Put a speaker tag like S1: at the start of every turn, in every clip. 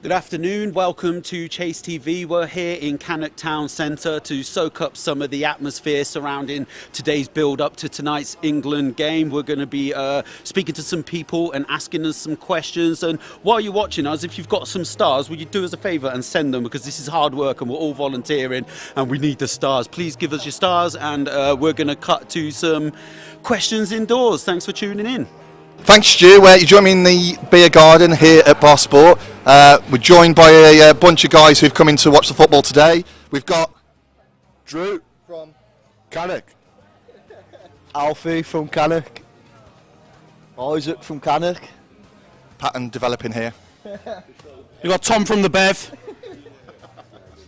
S1: Good afternoon, welcome to Chase TV. We're here in Cannock Town Centre to soak up some of the atmosphere surrounding today's build-up to tonight's England game. We're going to be speaking to some people and asking us some questions. And while you're watching us, if you've got some stars, would you do us a favour and send them, because this is hard work and we're all volunteering and we need the stars. Please give us your stars, and we're going to cut to some questions indoors. Thanks for tuning in.
S2: Thanks, Stu. You join me in the beer garden here at Bar Sport. We're joined by a bunch of guys who've come in to watch the football today. We've got
S3: Drew from Cannock, Alfie from Cannock, Isaac from Cannock.
S2: pattern developing here.
S4: You've got Tom from the Bev.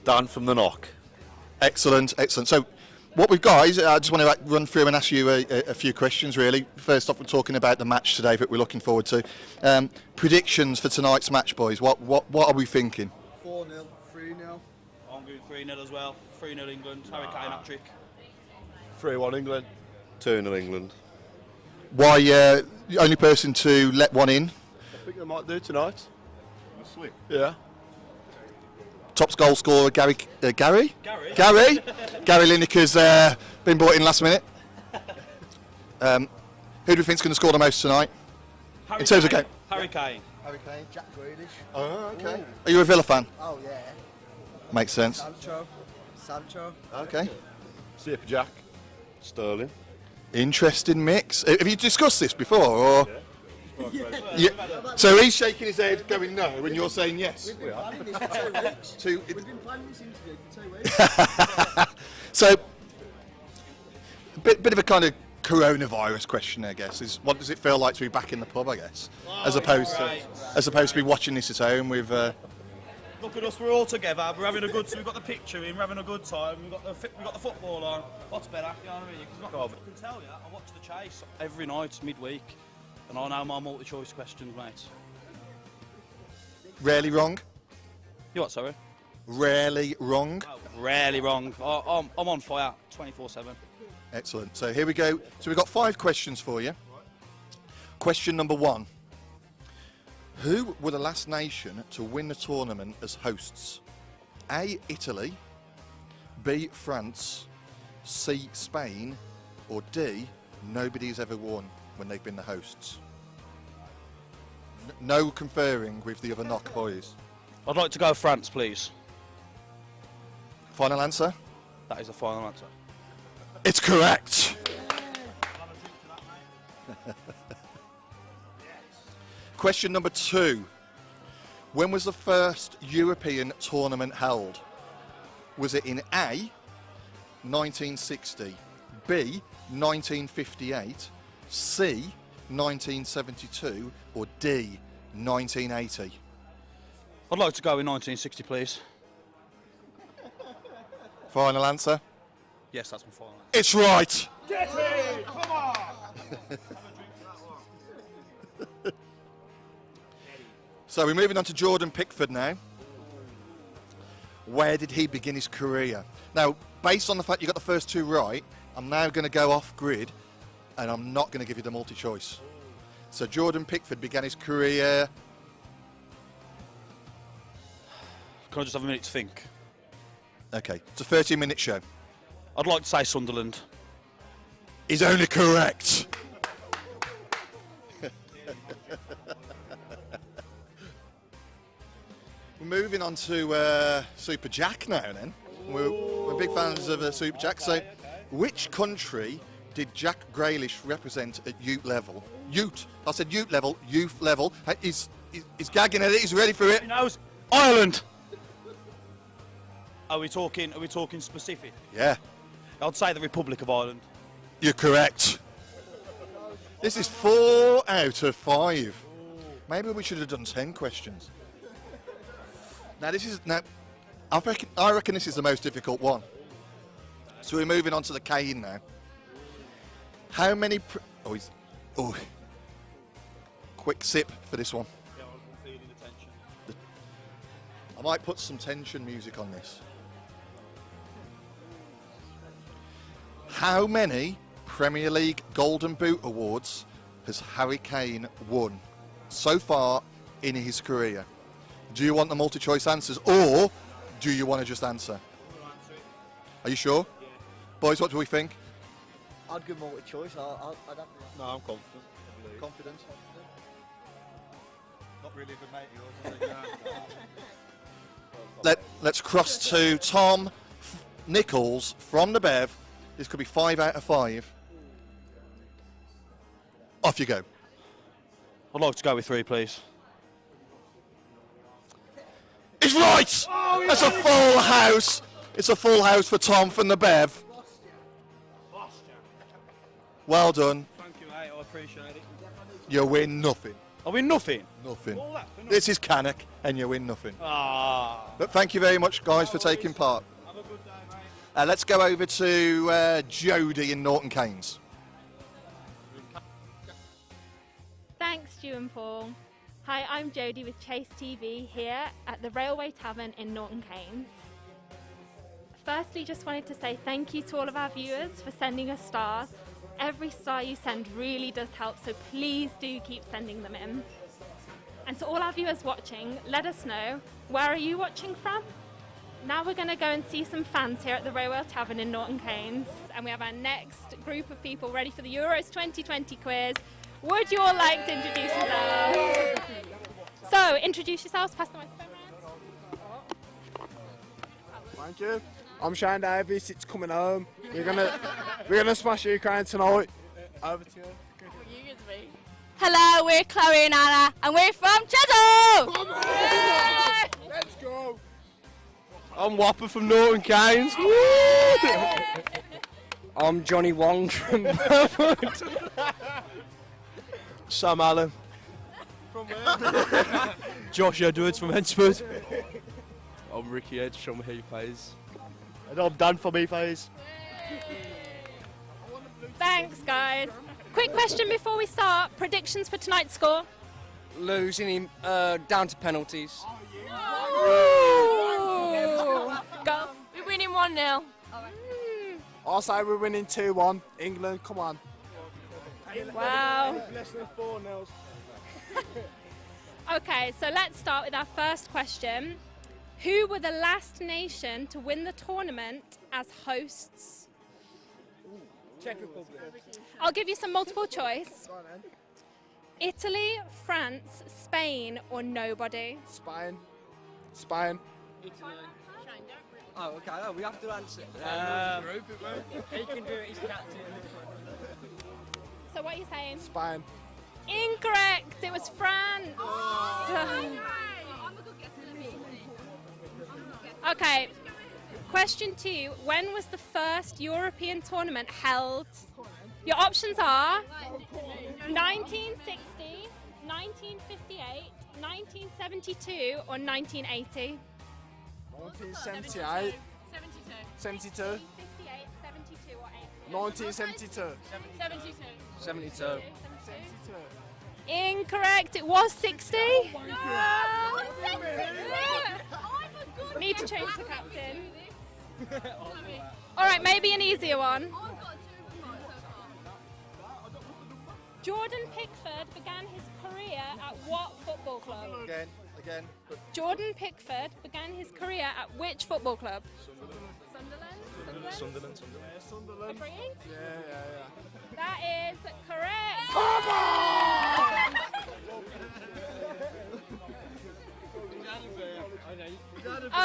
S5: Dan from the Knock.
S2: Excellent, excellent. So what we've got is, I just want to run through and ask you a few questions, really. First off, we're talking about the match today that we're looking forward to. Predictions for tonight's match, boys. What are we thinking?
S3: 4-0, 3-0.
S4: I'm going 3-0 as well. 3-0 England. Harry Kane hat-trick.
S3: 3-1 England.
S5: 2-0 England.
S2: Why the only person to let one in?
S3: I think they might do tonight. Yeah.
S2: Top goal scorer Gary Lineker's been brought in last minute. Who do you think's going to score the most tonight? In terms of game?
S4: Harry Kane.
S3: Harry Kane, Jack Grealish.
S2: Oh, okay. Ooh. Are you a Villa fan?
S3: Oh yeah.
S2: Makes sense.
S3: Sancho.
S2: Okay.
S3: Super Jack.
S5: Sterling.
S2: Interesting mix. Have you discussed this before, or? Yeah. So he's shaking his head, going no, and you're saying yes.
S3: We've been planning this for 2 weeks. We've been planning this interview for 2 weeks.
S2: So, a bit of a kind of coronavirus question, I guess, is what does it feel like to be back in the pub, I guess, as opposed to be watching this at home with.
S4: Look at us, we're all together. We're having a good. We've got the picture in. We're having a good time. We've got the football on. What's better? You know what I mean? I can tell you, I watch the Chase every night midweek, and I know my multi-choice questions, mate.
S2: Rarely wrong.
S4: You what? Sorry.
S2: Rarely wrong.
S4: Oh, rarely wrong. I'm on fire 24/7.
S2: Excellent. So here we go. So we've got 5 questions for you. Question number 1. Who were the last nation to win the tournament as hosts? A, Italy, B, France, C, Spain, or D, nobody's ever won when they've been the hosts? No conferring with the other knock boys.
S4: I'd like to go France, please.
S2: Final answer?
S4: That is the final answer.
S2: It's correct. Question number 2. When was the first European tournament held? Was it in A, 1960, B, 1958, C, 1972, or D, 1980?
S4: I'd like to go in 1960, please.
S2: Final answer?
S4: Yes, that's my final answer.
S2: It's right.
S4: Get it! Come on!
S2: So we're moving on to Jordan Pickford now. Where did he begin his career? Now, based on the fact you got the first 2 right, I'm now going to go off grid, and I'm not going to give you the multi-choice. So Jordan Pickford began his career.
S4: Can I just have a minute to think?
S2: Okay, it's a 30-minute show.
S4: I'd like to say Sunderland.
S2: Is only correct. We're moving on to Super Jack now then. We're big fans of Super Jack. So, which country did Jack Grealish represent at youth level? Youth. I said youth level, youth level. He's gagging at it, he's ready for it.
S4: He knows. Ireland! Are we talking specific?
S2: Yeah.
S4: I'd say the Republic of Ireland.
S2: You're correct. This is 4 out of 5. Maybe we should have done 10 questions. Now I reckon this is the most difficult one. So we're moving on to the Kane now. How many? Quick sip for this one.
S4: Yeah, I'm feeling the tension.
S2: I might put some tension music on this. How many Premier League Golden Boot awards has Harry Kane won so far in his career? Do you want the multi-choice answers, or do you want to just answer? Are you sure? Yeah. Boys, what do we think?
S3: I'd give multi-choice. I'd have
S5: No, I'm confident.
S3: confidence.
S5: Not really a good mate of yours.
S2: Let's cross to Tom Nichols from the Bev. This could be 5 out of 5. Off you go.
S4: I'd like to go with 3, please.
S2: It's right! That's a full house. It's a full house for Tom from the Bev. Well done.
S4: Thank you, mate. I appreciate it.
S2: You win nothing.
S4: I win nothing.
S2: Nothing.
S4: All that for nothing.
S2: This is Cannock, and you win nothing.
S4: Ah.
S2: But thank you very much, guys, for taking part.
S4: Have a good day, mate.
S2: Let's go over to Jodie in Norton Keynes.
S6: Thanks, Stu and Paul. Hi, I'm Jodie with Chase TV here at the Railway Tavern in Norton Keynes. Firstly, just wanted to say thank you to all of our viewers for sending us stars. Every star you send really does help, so please do keep sending them in. And to all our viewers watching, let us know, where are you watching from? Now we're going to go and see some fans here at the Railway Tavern in Norton Keynes, and we have our next group of people ready for the Euros 2020 quiz. Would you all like to introduce yourselves? So, introduce yourselves, pass the microphone around.
S7: Thank you. I'm Shane Davis. It's coming home. We're gonna smash Ukraine tonight. Over to you.
S8: Hello, we're Chloe and Anna, and we're from Cheddar!
S7: Let's go.
S9: I'm Whopper from Norton Keynes. I'm Johnny Wong from Burwood. Sam Allen. From where? Josh Edwards from Hedgesford. I'm Ricky Edge from Heathways.
S7: And I'm Dan from Heathways.
S6: Thanks, guys. Quick question before we start. Predictions for tonight's score?
S9: Losing him down to penalties.
S6: Go.
S8: We're winning 1-0.
S7: I'll say we're winning 2-1. England, come on.
S6: Wow.
S7: Less than 4-0.
S6: Okay, so let's start with our first question. Who were the last nation to win the tournament as hosts?
S9: Czech Republic.
S6: I'll give you some multiple choice. Italy, France, Spain, or nobody?
S7: Spain. Spain.
S9: Oh, okay. Oh, we have to answer. He can do it. He's captain.
S6: So what are you saying?
S7: Spain.
S6: Incorrect. It was France. Okay. Question 2. When was the first European tournament held? Your options are 1960, 1958, 1972, or 1980.
S7: 1978. 72.
S6: 1958, 72, or 80.
S7: 1972.
S9: 72.
S6: Incorrect. It was 60. Need to change the captain. All right, maybe an easier one. Jordan Pickford began his career at what football club?
S2: Again.
S6: Jordan Pickford began his career at which football club? Sunderland.
S7: Sunderland.
S6: Agreeing?
S7: Yeah.
S6: That is correct.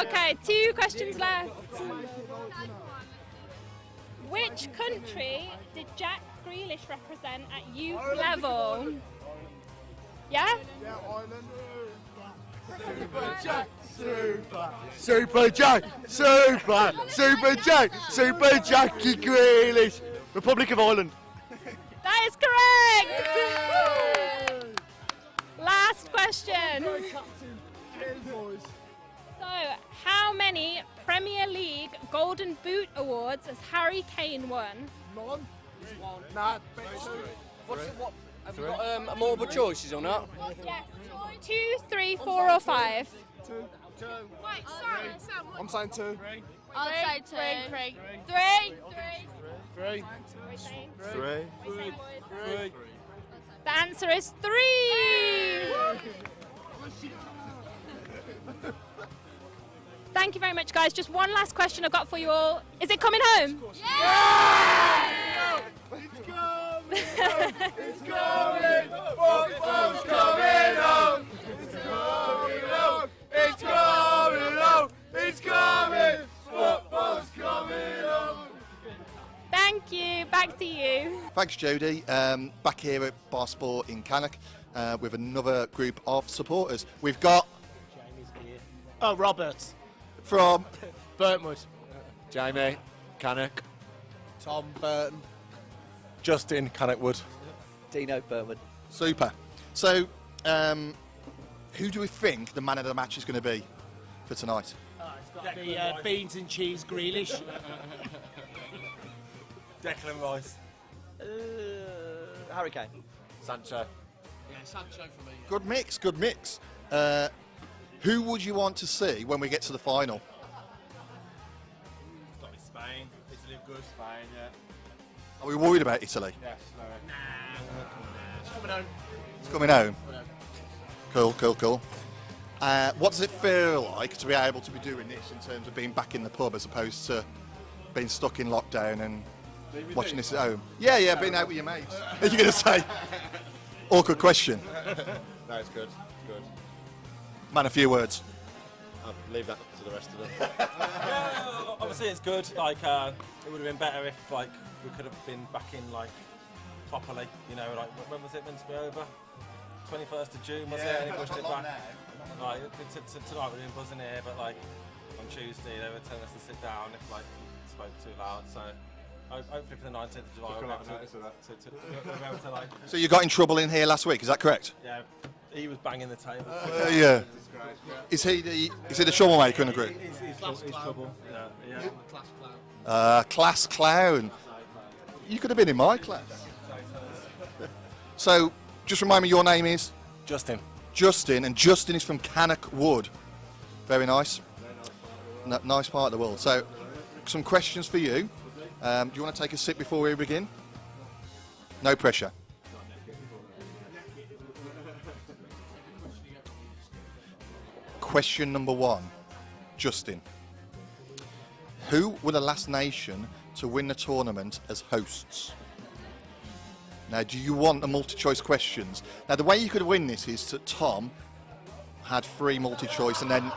S6: Okay, 2 questions left. Which country did Jack Grealish represent at youth level? Yeah?
S7: Yeah, Ireland. Super Jackie Grealish. Republic of Ireland.
S6: That is correct! Last question. So, how many Premier League Golden Boot Awards has Harry Kane won?
S7: None. Nah.
S9: What? Have you got multiple choices or not?
S6: Yes. 2, 3, 4, or 5?
S7: I'm saying 2.
S8: I'll say 2. 3.
S7: 3.
S6: The answer is 3. Thank you very much, guys. Just one last question I've got for you all. Is it coming home?
S7: It's coming! Football's coming home! It's coming home! It's coming home! It's coming! Football's coming home!
S6: Thank you. Back to you.
S2: Thanks, Jodie. Back here at Bar Sport in Cannock with another group of supporters. We've got
S7: Oh, Robert.
S2: from
S7: Burntwood.
S5: Jamie, Cannock,
S7: Tom Burton.
S5: Justin, Cannockwood.
S10: Dino Burwood.
S2: Super. So, who do we think the man of the match is going to be for tonight?
S7: It's got to be beans and cheese Grealish.
S5: Declan Rice.
S10: Harry Kane.
S5: Sancho.
S7: Yeah, Sancho for me.
S2: Good mix, good mix. Who would you want to see when we get to the final?
S5: It's got to be Spain. Italy are good. Spain, yeah.
S2: Are we worried about Italy?
S5: Yes, no.
S7: It's coming home.
S2: It's coming home. Cool, cool, cool. What does it feel like to be able to be doing this in terms of being back in the pub as opposed to being stuck in lockdown and watching this at home? Yeah, being out with your mates. Are you going to say? Awkward question.
S5: No, it's good. It's good.
S2: Man, a few words.
S5: I'll leave that to the rest of them.
S9: Yeah, obviously it's good. Like it would have been better if like we could have been back in like properly. You know, like when was it meant to be over? 21st of June was it? And he pushed it back. Like tonight we've been buzzing here, but like on Tuesday they were telling us to sit down if like spoke too loud. So hopefully for the 19th of July we'll be able to like.
S2: So you got in trouble in here last week, is that correct?
S9: Yeah, he was banging the table.
S2: Yeah. Is he the troublemaker in the group?
S9: He's trouble. Yeah.
S2: Class clown. You could have been in my class. So, just remind me your name is?
S5: Justin.
S2: Justin, and Justin is from Cannock Wood. Very nice. Nice part of the world. So, some questions for you. Do you want to take a sip before we begin? No pressure. Question number one. Justin. Who were the last nation to win the tournament as hosts? Now, do you want the multi-choice questions? Now, the way you could win this is that Tom had 3 multi-choice and then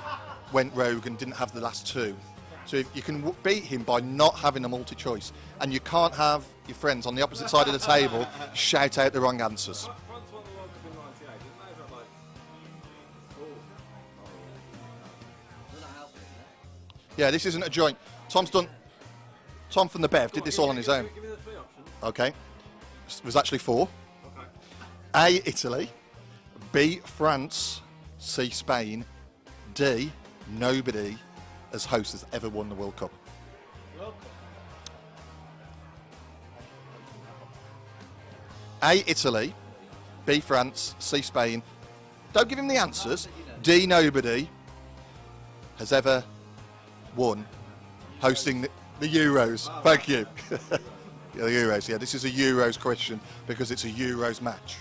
S2: went rogue and didn't have the last 2. So if you can beat him by not having a multi-choice, and you can't have your friends on the opposite side of the table shout out the wrong answers. Yeah, this isn't a joint. Tom from the Bev did this all on his own. Okay. It was actually 4. A, Italy. B, France. C, Spain. D, nobody as host has ever won the World Cup. A, Italy. B, France. C, Spain. Don't give him the answers. D, nobody has ever won hosting the Euros. Thank you. Yeah, the Euros. Yeah, this is a Euros question because it's a Euros match.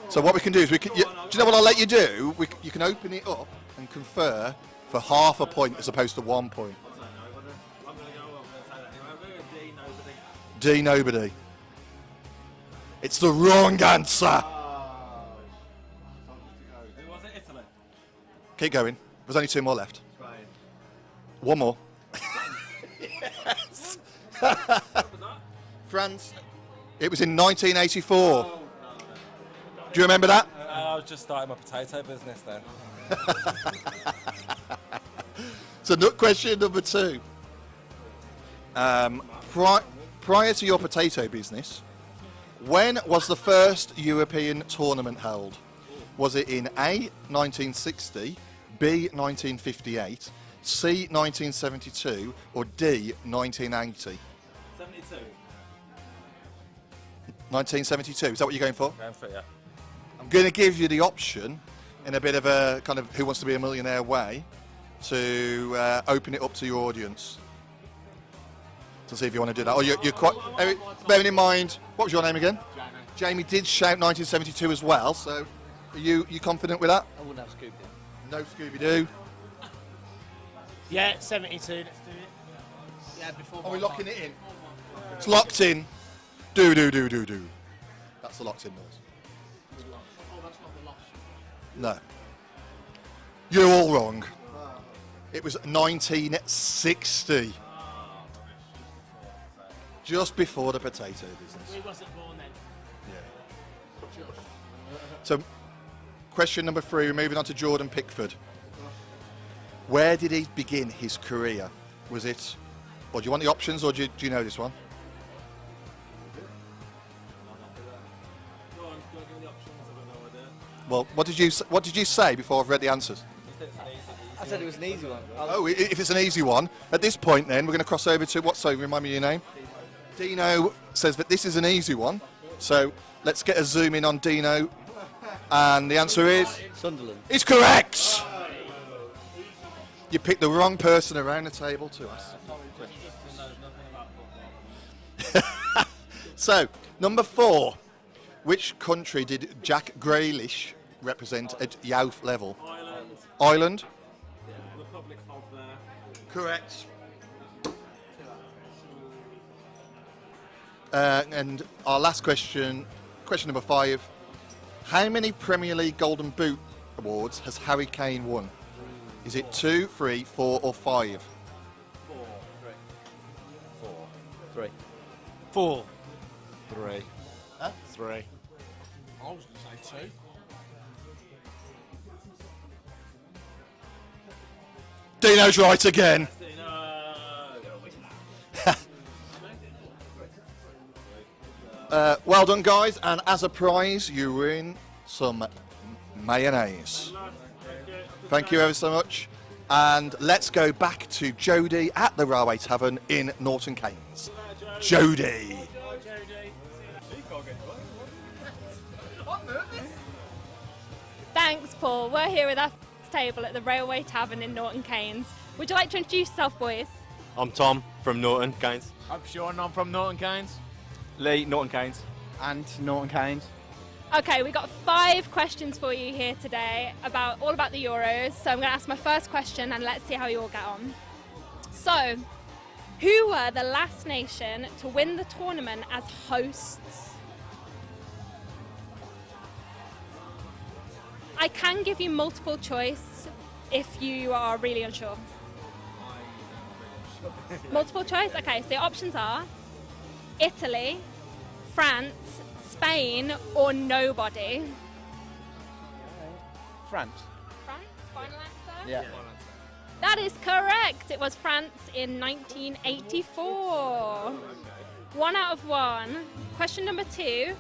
S2: So what we can do is do you know what I'll let you do? You can open it up and confer for half a point as opposed to 1 point. D, nobody. It's the wrong answer.
S9: Who was it? Italy.
S2: Keep going. There's only 2 more left. 1 more. Yes. France. It was in 1984. Do you remember that?
S9: I was just starting my potato business then.
S2: So question number 2. Prior to your potato business, when was the first European tournament held? Was it in A, 1960, B, 1958, C, 1972, or D, 1980?
S9: 72.
S2: 1972, is that what you're going for?
S9: Going for it, yeah.
S2: I'm going to give you the option in a bit of a kind of Who Wants to Be a Millionaire way to open it up to your audience to see if you want to do that. Or you're quite, bearing in mind, what was your name again? Jamie did shout 1972 as well, so Are you confident with that?
S10: I wouldn't have scooped it.
S2: No Scooby-Doo.
S10: Yeah, 72. Let's do it. Yeah, before.
S2: Are we locking it in? It's locked in. Do. That's the locked in noise.
S10: Oh, that's not the loss.
S2: No. You're all wrong. It was 1960. Just before the potato business.
S10: We wasn't born then.
S2: Yeah. So, question number 3, we're moving on to Jordan Pickford. Where did he begin his career? Was it, or do you want the options, or do you know this one?
S9: Go on, give me the options. I don't know idea.
S2: Well, what did you say before I've read the answers?
S10: I said it was an easy one.
S2: Oh, if it's an easy one, at this point then, we're going to cross over to what, so remind me your name? Dino says that this is an easy one, so let's get a zoom in on Dino, and the answer is?
S10: Sunderland.
S2: It's correct! You picked the wrong person around the table to ask. So, number 4, which country did Jack Grealish represent at youth level? Ireland?
S9: Republic of there.
S2: Correct. And our last question, question number 5. How many Premier League Golden Boot awards has Harry Kane won? Is it 2, 3, 4 or 5?
S10: 3.
S5: 4. 3.
S2: Huh?
S5: 3.
S10: I was going to say 2.
S2: Dino's right again. Well done, guys, and as a prize, you win some mayonnaise. Thank you ever so much. And let's go back to Jodie at the Railway Tavern in Norton Keynes. Jodie.
S6: Thanks, Paul. We're here with our table at the Railway Tavern in Norton Keynes. Would you like to introduce yourself, boys?
S5: I'm Tom from Norton Keynes.
S10: I'm Sean, I'm from Norton Keynes.
S5: Lee, Norton Keynes.
S7: And Norton Keynes.
S6: Okay, we've got 5 questions for you here today all about the Euros. So I'm going to ask my first question and let's see how you all get on. So, who were the last nation to win the tournament as hosts? I can give you multiple choice if you are really unsure. Multiple choice? Okay, so the options are Italy, France, Spain, or nobody.
S7: France.
S6: France? Final answer?
S7: Yeah.
S6: That is correct. It was France in 1984. 1 out of 1. Question number 2.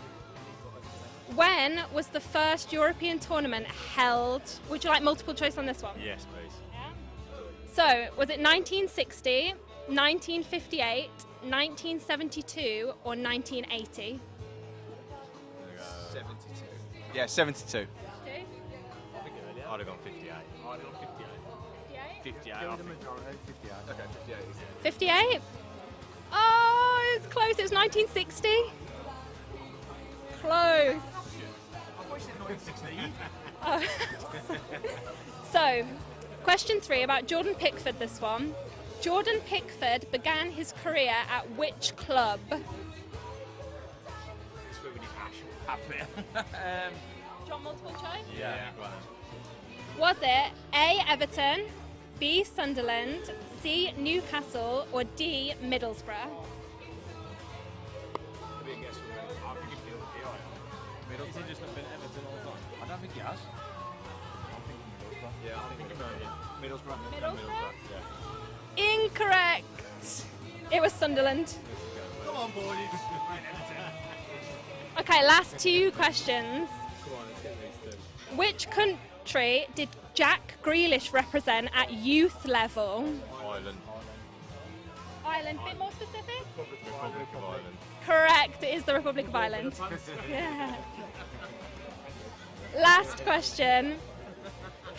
S6: When was the first European tournament held? Would you like multiple choice on this one?
S5: Yes, please.
S6: Yeah. So, was it 1960, 1958, 1972, or 1980?
S5: 72. Yeah, 72.
S6: Two?
S5: I'd have gone 58. 58, I think.
S6: 58? Oh, it was close. It was 1960. Close. Oh. So, question 3 about Jordan Pickford, this one. Jordan Pickford began his career at which club?
S10: Do you
S6: want multiple choice?
S5: Yeah.
S6: Was it A, Everton, B, Sunderland, C, Newcastle, or D, Middlesbrough?
S5: Has he just not been at Everton all the time?
S10: I don't think he has.
S5: Yeah, I think Middlesbrough.
S6: Middlesbrough?
S5: Yeah.
S6: Incorrect. It was Sunderland.
S2: Come on, boys.
S6: Okay, last 2 questions.
S5: Come on, let's get these two.
S6: Which country did Jack Grealish represent at youth level?
S5: Ireland.
S6: Ireland, bit more specific?
S5: Republic of Ireland.
S6: Correct, it is the Republic of Ireland. Yeah. Last question.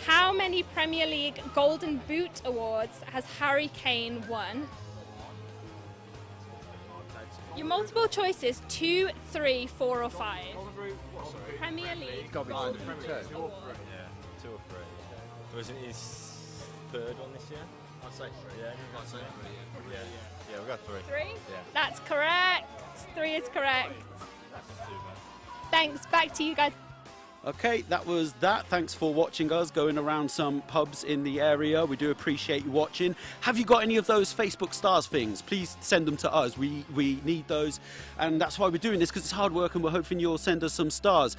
S6: How many Premier League Golden Boot awards has Harry Kane won? Your multiple choices: 2, 3, 4, or 5. Premier League.
S5: It's got to be
S10: Oh,
S5: two.
S10: Premier League, 2 or 3.
S9: Yeah, 2 or 3. Was it his 3rd one this year?
S5: I'd say 3.
S9: Yeah,
S5: I'd say 3, yeah.
S9: yeah, we got 3.
S6: 3?
S9: Yeah.
S6: That's correct. 3 is correct.
S9: That's not too bad.
S6: Thanks. Back to you guys.
S1: Okay, that was that. Thanks for watching us, going around some pubs in the area. We do appreciate you watching. Have you got any of those Facebook stars things? Please send them to us. We need those. And that's why we're doing this, because it's hard work and we're hoping you'll send us some stars.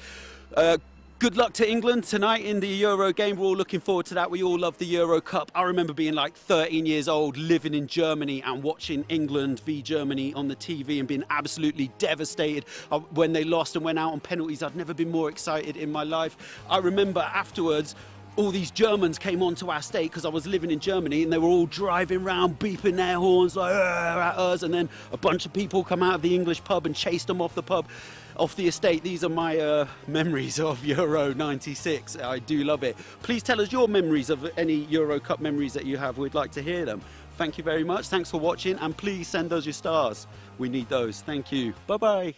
S1: Good luck to England tonight in the Euro game. We're all looking forward to that. We all love the Euro Cup. I remember being like 13 years old, living in Germany and watching England v Germany on the TV and being absolutely devastated when they lost and went out on penalties. I'd never been more excited in my life. I remember afterwards, all these Germans came onto our estate because I was living in Germany, and they were all driving around beeping their horns like at us, and then a bunch of people come out of the English pub and chased them off the estate. These are my memories of Euro 96. I do love it. Please tell us your memories of any Euro Cup memories that you have. We'd like to hear them. Thank you very much. Thanks for watching, and please send us your stars. We need those. Thank you. Bye-bye.